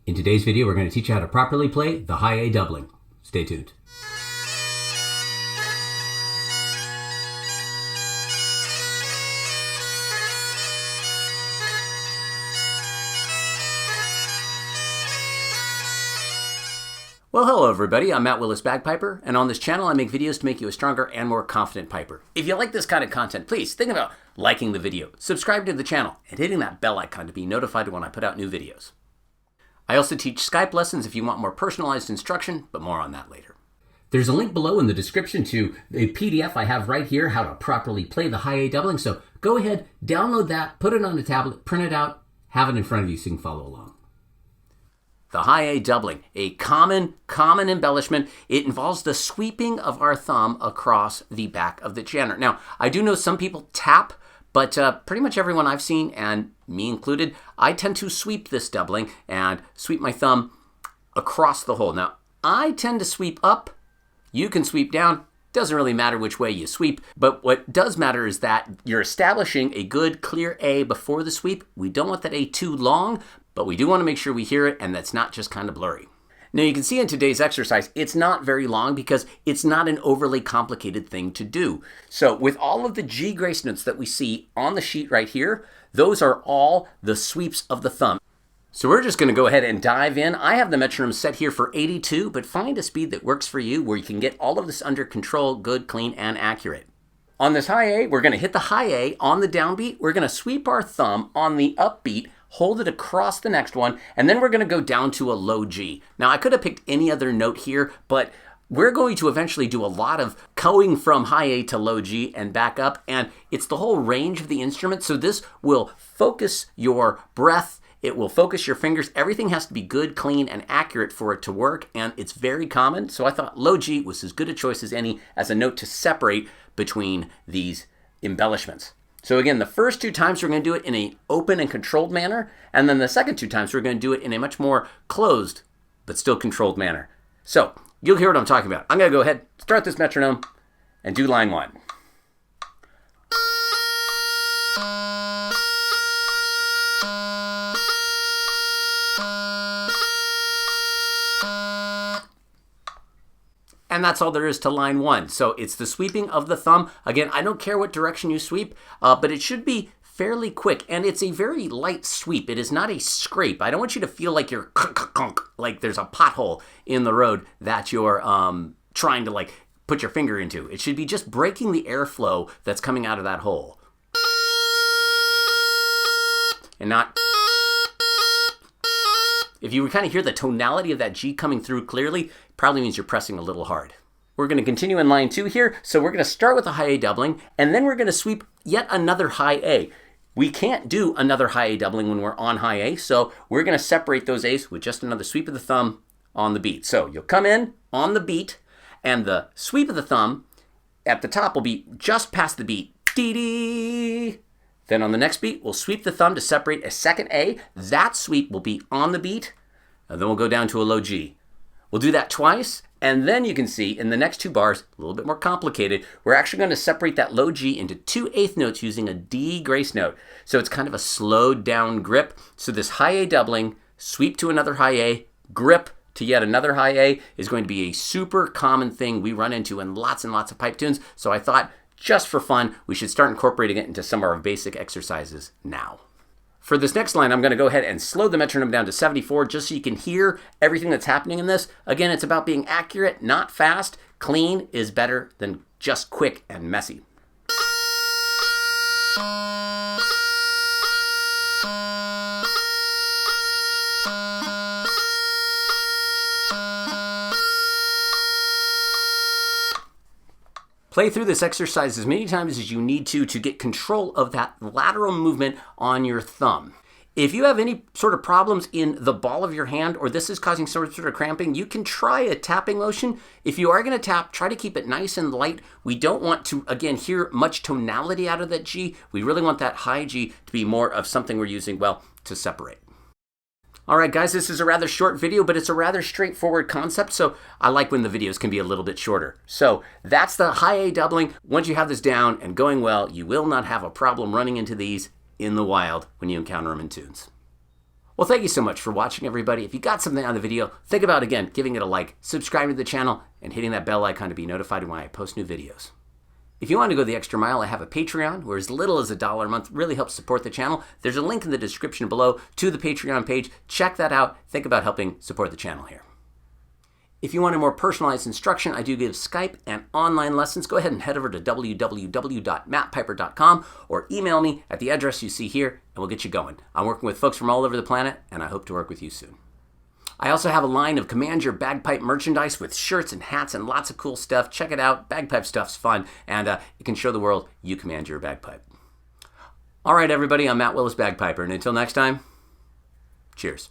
In today's video, we're going to teach you how to properly play the high A doubling. Stay tuned. Well, hello everybody, I'm Willis Bagpiper, and on this channel I make videos to make you a stronger and more confident piper. If you like this kind of content, please think about liking the video, subscribe to the channel, and hitting that bell icon to be notified when I put out new videos. I also teach Skype lessons if you want more personalized instruction, but more on that later. There's a link below in the description to a PDF I have right here, how to properly play the high A doubling, so go ahead, download that, put it on a tablet, print it out, have it in front of you so you can follow along. The high A doubling, a common embellishment. It involves the sweeping of our thumb across the back of the chanter. Now, I do know some people tap, but pretty much everyone I've seen, and me included, I tend to sweep this doubling and sweep my thumb across the hole. Now, I tend to sweep up. You can sweep down. Doesn't really matter which way you sweep, but what does matter is that you're establishing a good clear A before the sweep. We don't want that A too long, but we do want to make sure we hear it and that's not just kind of blurry. Now you can see in today's exercise, it's not very long because it's not an overly complicated thing to do. So with all of the G grace notes that we see on the sheet right here, those are all the sweeps of the thumb. So we're just going to go ahead and dive in. I have the metronome set here for 82, but find a speed that works for you where you can get all of this under control, good, clean, and accurate. On this high A, we're going to hit the high A on the downbeat. We're going to sweep our thumb on the upbeat, hold it across the next one, and then we're going to go down to a low G. Now, I could have picked any other note here, but we're going to eventually do a lot of going from high A to low G and back up, and it's the whole range of the instrument, so this will focus your breath, it will focus your fingers. Everything has to be good, clean, and accurate for it to work, and it's very common, so I thought low G was as good a choice as any as a note to separate between these embellishments. So again, the first two times we're going to do it in an open and controlled manner, and then the second two times we're going to do it in a much more closed but still controlled manner. So you'll hear what I'm talking about. I'm going to go ahead, start this metronome, and do line one. And that's all there is to line one. So it's the sweeping of the thumb. Again, I don't care what direction you sweep, but it should be fairly quick. And it's a very light sweep. It is not a scrape. I don't want you to feel like you're like there's a pothole in the road that you're trying to like put your finger into. It should be just breaking the airflow that's coming out of that hole. And not... If you kind of hear the tonality of that G coming through clearly, probably means you're pressing a little hard. We're going to continue in line two here. So we're going to start with a high A doubling, and then we're going to sweep yet another high A. We can't do another high A doubling when we're on high A, so we're going to separate those A's with just another sweep of the thumb on the beat. So you'll come in on the beat, and the sweep of the thumb at the top will be just past the beat. Dee-dee. Then on the next beat, we'll sweep the thumb to separate a second A. That sweep will be on the beat, and then we'll go down to a low G. We'll do that twice, and then you can see in the next two bars, a little bit more complicated, we're actually going to separate that low G into 2 eighth notes using a D grace note. So it's kind of a slowed down grip. So this high A doubling, sweep to another high A, grip to yet another high A is going to be a super common thing we run into in lots and lots of pipe tunes. So I thought, just for fun, we should start incorporating it into some of our basic exercises now. For this next line, I'm going to go ahead and slow the metronome down to 74 just so you can hear everything that's happening in this. Again, it's about being accurate, not fast. Clean is better than just quick and messy. Play through this exercise as many times as you need to get control of that lateral movement on your thumb. If you have any sort of problems in the ball of your hand or this is causing some sort of cramping, you can try a tapping motion. If you are going to tap, try to keep it nice and light. We don't want to, again, hear much tonality out of that G. We really want that high G to be more of something we're using, well, to separate. All right, guys, this is a rather short video, but it's a rather straightforward concept, so I like when the videos can be a little bit shorter. So that's the high A doubling. Once you have this down and going well, you will not have a problem running into these in the wild when you encounter them in tunes. Well, thank you so much for watching, everybody. If you got something out of the video, think about, again, giving it a like, subscribing to the channel, and hitting that bell icon to be notified when I post new videos. If you want to go the extra mile, I have a Patreon where as little as $1 a month really helps support the channel. There's a link in the description below to the Patreon page. Check that out. Think about helping support the channel here. If you want a more personalized instruction, I do give Skype and online lessons. Go ahead and head over to www.mattpiper.com or email me at the address you see here, and we'll get you going. I'm working with folks from all over the planet, and I hope to work with you soon. I also have a line of Command Your Bagpipe merchandise with shirts and hats and lots of cool stuff. Check it out. Bagpipe stuff's fun, and it can show the world you command your bagpipe. All right, everybody, I'm Matt Willis Bagpiper, and until next time, cheers.